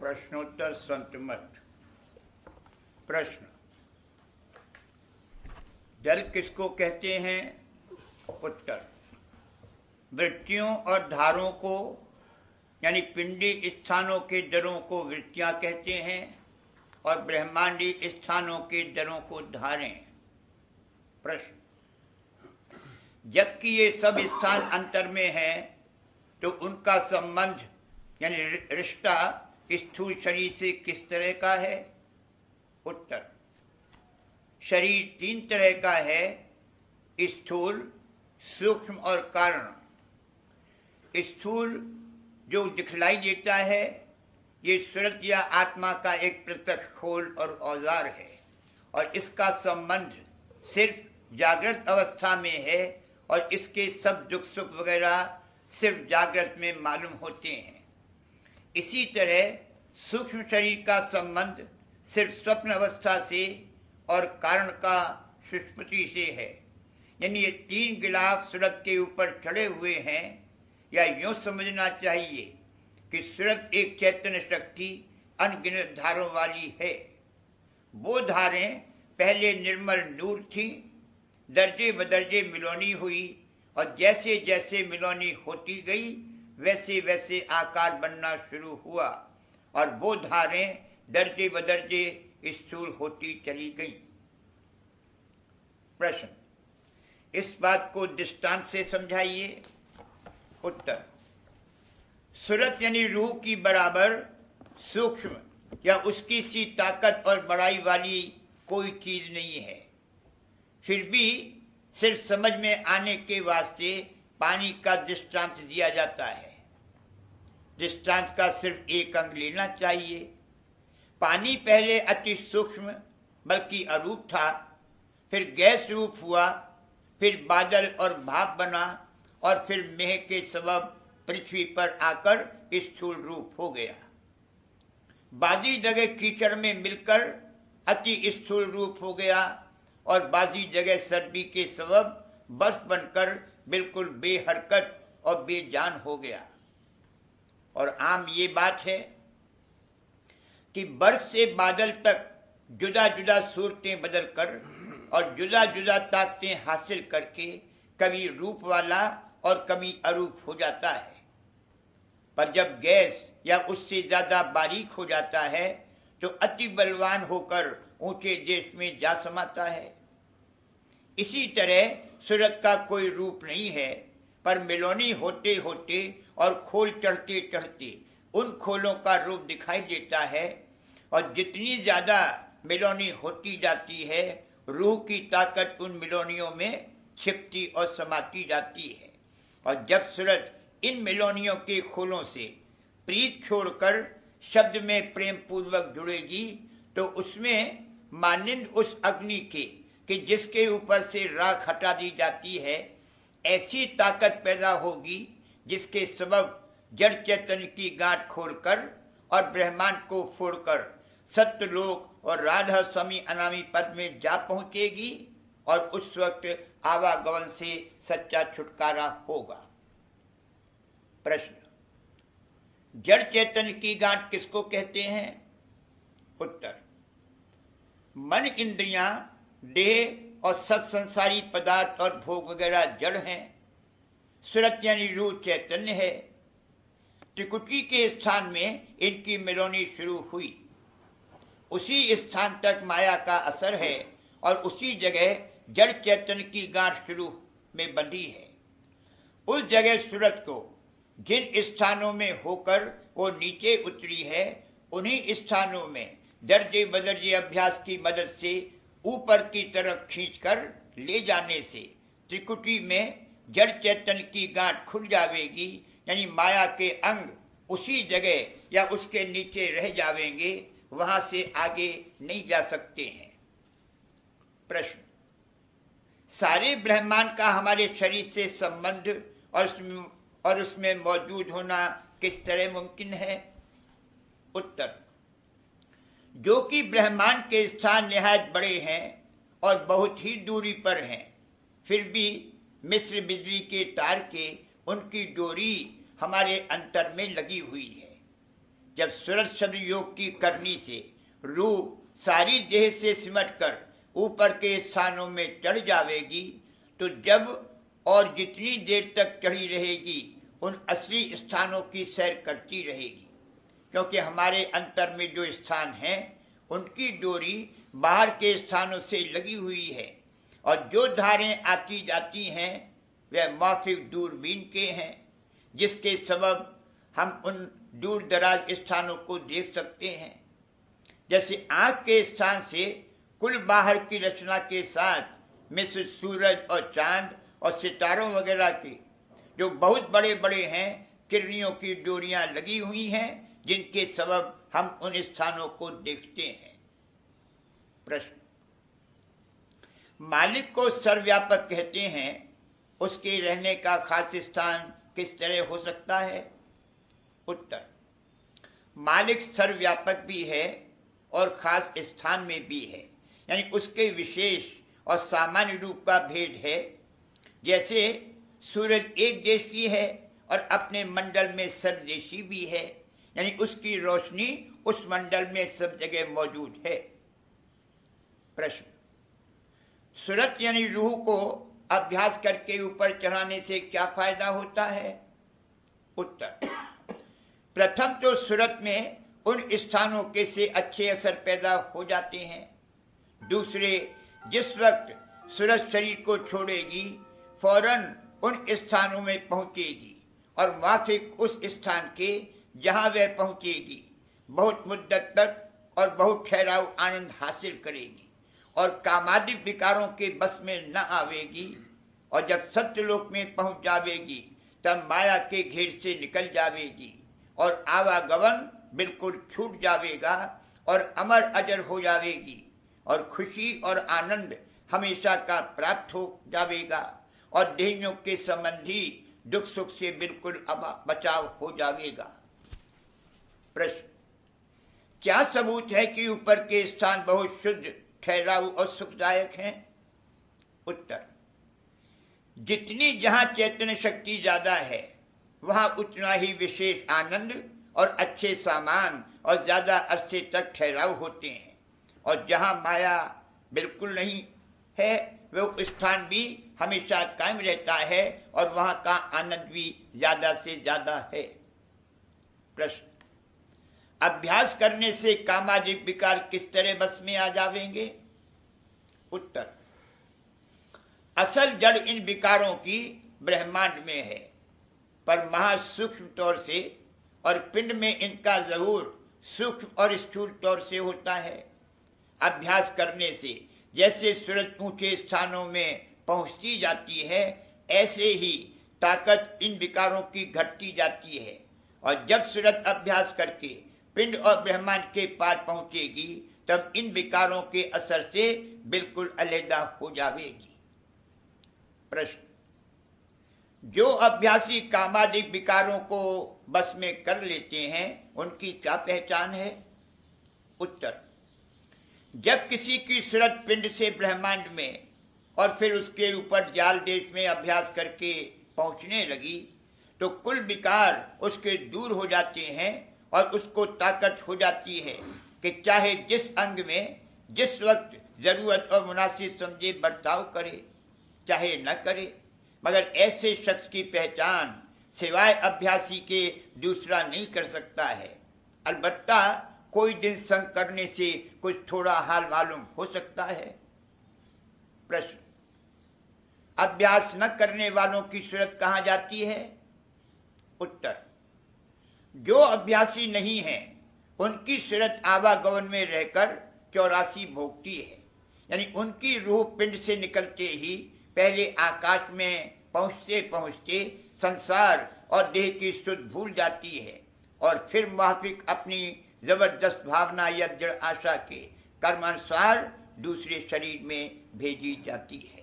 प्रश्नोत्तर संत मत। प्रश्न, जल किसको कहते हैं? उत्तर, वृत्तियों और धारों को यानी पिंडी स्थानों के जलों को वृत्तियां कहते हैं और ब्रह्मांडी स्थानों के जलों को धारें। प्रश्न, जबकि ये सब स्थान अंतर में है तो उनका संबंध यानी रिश्ता स्थूल शरीर से किस तरह का है? उत्तर, शरीर 3 तरह का है, स्थूल, सूक्ष्म और कारण। स्थूल जो दिखलाई देता है ये सूरत या आत्मा का एक प्रत्यक्ष खोल और औजार है और इसका संबंध सिर्फ जागृत अवस्था में है और इसके सब दुख सुख वगैरह सिर्फ जागृत में मालूम होते हैं। इसी तरह सूक्ष्म शरीर का संबंध सिर्फ स्वप्न अवस्था से और कारण का सुषुप्ति से है। यानी ये 3 गिलाफ सूरत के ऊपर चढ़े हुए हैं, या यूं समझना चाहिए कि सूरत एक चैतन्य शक्ति अनगिनत धारों वाली है। वो धारें पहले निर्मल नूर थी, दर्जे बदर्जे मिलौनी हुई और जैसे जैसे मिलौनी होती गई वैसे वैसे आकार बनना शुरू हुआ और वो धारें दर्जे बदर्जे स्थूल होती चली गई। प्रश्न, इस बात को दृष्टांत से समझाइए। उत्तर, सूरत यानी रूह की बराबर सूक्ष्म या उसकी सी ताकत और बड़ाई वाली कोई चीज नहीं है। फिर भी सिर्फ समझ में आने के वास्ते पानी का दृष्टांत दिया जाता है। दृष्टांत का सिर्फ एक अंग लेना चाहिए। पानी पहले अति सूक्ष्म बल्कि अरूप था, फिर गैस रूप हुआ, फिर बादल और भाप बना और फिर मेह के सबब पृथ्वी पर आकर स्थूल रूप हो गया। बाजी जगह कीचड़ में मिलकर अति स्थूल रूप हो गया और बाजी जगह सर्दी के सबब बर्फ बनकर बिल्कुल बेहरकत और बेजान हो गया। और आम ये बात है कि बर्फ से बादल तक जुदा जुदा सूरतें बदलकर और जुदा जुदा ताकतें हासिल करके कभी रूप वाला और कभी अरूप हो जाता है। पर जब गैस या उससे ज्यादा बारीक हो जाता है तो अति बलवान होकर ऊंचे देश में जा समाता है। इसी तरह सूरत का कोई रूप नहीं है, पर मिलौनी होते होते और खोल चढ़ते चढ़ते उन खोलों का रूप दिखाई देता है और जितनी ज्यादा मिलौनी होती जाती है रूह की ताकत उन मिलौनियों में छिपती और समाती जाती है। और जब सूरत इन मिलौनियों के खोलों से प्रीत छोड़कर शब्द में प्रेम पूर्वक जुड़ेगी तो उसमें मानिंद उस अग्नि के कि जिसके ऊपर से राख हटा दी जाती है ऐसी ताकत पैदा होगी जिसके सबब जड़ चैतन्य की गांठ खोलकर और ब्रह्मांड को फोड़कर सत्यलोक और राधा स्वामी अनामी पद में जा पहुंचेगी और उस वक्त आवागमन से सच्चा छुटकारा होगा। प्रश्न, जड़ चैतन्य की गांठ किसको कहते हैं? उत्तर, मन, इंद्रियां, देह और सत्संसारी पदार्थ और भोग वगैरह जड़ हैं। सूरत यानी रूह चैतन्य है। त्रिकुटी के स्थान में इनकी मिलौनी शुरू हुई। उसी स्थान तक माया का असर है और उसी जगह जड़ चैतन्य की गांठ शुरू में बंधी है। उस जगह सूरत को जिन स्थानों में होकर वो नीचे उतरी है उन्हीं स्थानों में दर्जे बदर्जे अभ्यास की मदद से ऊपर की तरफ खींचकर ले जाने से त्रिकुटी में जड़ चैतन्य की गांठ खुल जावेगी। यानी माया के अंग उसी जगह या उसके नीचे रह जावेंगे, वहां से आगे नहीं जा सकते हैं। प्रश्न, सारे ब्रह्मांड का हमारे शरीर से संबंध और उसमें मौजूद होना किस तरह मुमकिन है? उत्तर, जो कि ब्रह्मांड के स्थान निहायत बड़े हैं और बहुत ही दूरी पर हैं, फिर भी मिस्र बिजली के तार के उनकी डोरी हमारे अंतर में लगी हुई है। जब सूरत शब्द योग की करनी से रूह सारी देह से सिमटकर ऊपर के स्थानों में चढ़ जावेगी, तो जब और जितनी देर तक चढ़ी रहेगी उन असली स्थानों की सैर करती रहेगी, क्योंकि हमारे अंतर में जो स्थान हैं उनकी डोरी बाहर के स्थानों से लगी हुई है, और जो धारें आती जाती हैं वह माफिक दूरबीन के हैं, जिसके सबब हम उन दूर दराज स्थानों को देख सकते हैं। जैसे आंख के स्थान से कुल बाहर की रचना के साथ मिस्र सूरज और चांद और सितारों वगैरह के जो बहुत बड़े बड़े हैं किरणियों की डोरियां लगी हुई हैं, जिनके सबब हम उन स्थानों को देखते हैं। प्रश्न, मालिक को सर्वव्यापक कहते हैं, उसके रहने का खास स्थान किस तरह हो सकता है? उत्तर, मालिक सर्वव्यापक भी है और खास स्थान में भी है, यानी उसके विशेष और सामान्य रूप का भेद है। जैसे सूरज एक देश की है और अपने मंडल में सर्वदेशी भी है, यानी उसकी रोशनी उस मंडल में सब जगह मौजूद है। प्रश्न, सूरत यानी रूह को अभ्यास करके ऊपर चढ़ाने से क्या फायदा होता है? उत्तर, प्रथम तो सूरत में उन स्थानों के से अच्छे असर पैदा हो जाते हैं। दूसरे, जिस वक्त सूरत शरीर को छोड़ेगी फौरन उन स्थानों में पहुंचेगी और माफिक उस स्थान के जहां वह पहुंचेगी बहुत मुद्दत तक और बहुत ठहराव आनंद हासिल करेगी और कामादिक विकारों के बस में न आवेगी, और जब सत्यलोक में पहुंच जावेगी तब माया के घेर से निकल जावेगी और आवागमन बिल्कुल छूट जावेगा और अमर अजर हो जावेगी और खुशी और आनंद हमेशा का प्राप्त हो जावेगा और देहियों के संबंधी दुख सुख से बिल्कुल बचाव हो जावेगा। प्रश्न, क्या सबूत है कि ऊपर के स्थान बहुत शुद्ध ठहराव और सुखदायक हैं? उत्तर, जितनी जहां चैतन्य शक्ति ज्यादा है वहां उतना ही विशेष आनंद और अच्छे सामान और ज्यादा अरसे तक ठहराव होते हैं, और जहां माया बिल्कुल नहीं है वह स्थान भी हमेशा कायम रहता है और वहां का आनंद भी ज्यादा से ज्यादा है। प्रश्न, अभ्यास करने से कामादिक विकार किस तरह बस में आ जावेंगे? उत्तर, असल जड़ इन विकारों की ब्रह्मांड में है, पर महासूक्ष्म तौर से और पिंड में इनका जहूर सूक्ष्म और स्थूल तौर से होता है। अभ्यास करने से जैसे सूरज ऊंचे स्थानों में पहुंचती जाती है, ऐसे ही ताकत इन विकारों की घटती जाती है, और जब सूरज अभ्यास करके पिंड और ब्रह्मांड के पार पहुंचेगी तब इन विकारों के असर से बिल्कुल अलहदा हो जावेगी। प्रश्न, जो अभ्यासी कामादिक विकारों को बस में कर लेते हैं उनकी क्या पहचान है? उत्तर, जब किसी की सूरत पिंड से ब्रह्मांड में और फिर उसके ऊपर जाल देश में अभ्यास करके पहुंचने लगी तो कुल विकार उसके दूर हो जाते हैं और उसको ताकत हो जाती है कि चाहे जिस अंग में जिस वक्त जरूरत और मुनासिब समझे बर्ताव करे, चाहे न करे, मगर ऐसे शख्स की पहचान सिवाय अभ्यासी के दूसरा नहीं कर सकता है। अलबत्ता कोई दिन संग करने से कुछ थोड़ा हाल मालूम हो सकता है। प्रश्न, अभ्यास न करने वालों की सूरत कहां जाती है? उत्तर, जो अभ्यासी नहीं है उनकी सूरत आवागमन में रहकर 84 भोगती है, यानी उनकी रूह पिंड से निकलते ही पहले आकाश में पहुंचते पहुंचते संसार और देह की शुद्ध भूल जाती है और फिर माफिक अपनी जबरदस्त भावना या दृढ़ आशा के कर्मानुसार दूसरे शरीर में भेजी जाती है।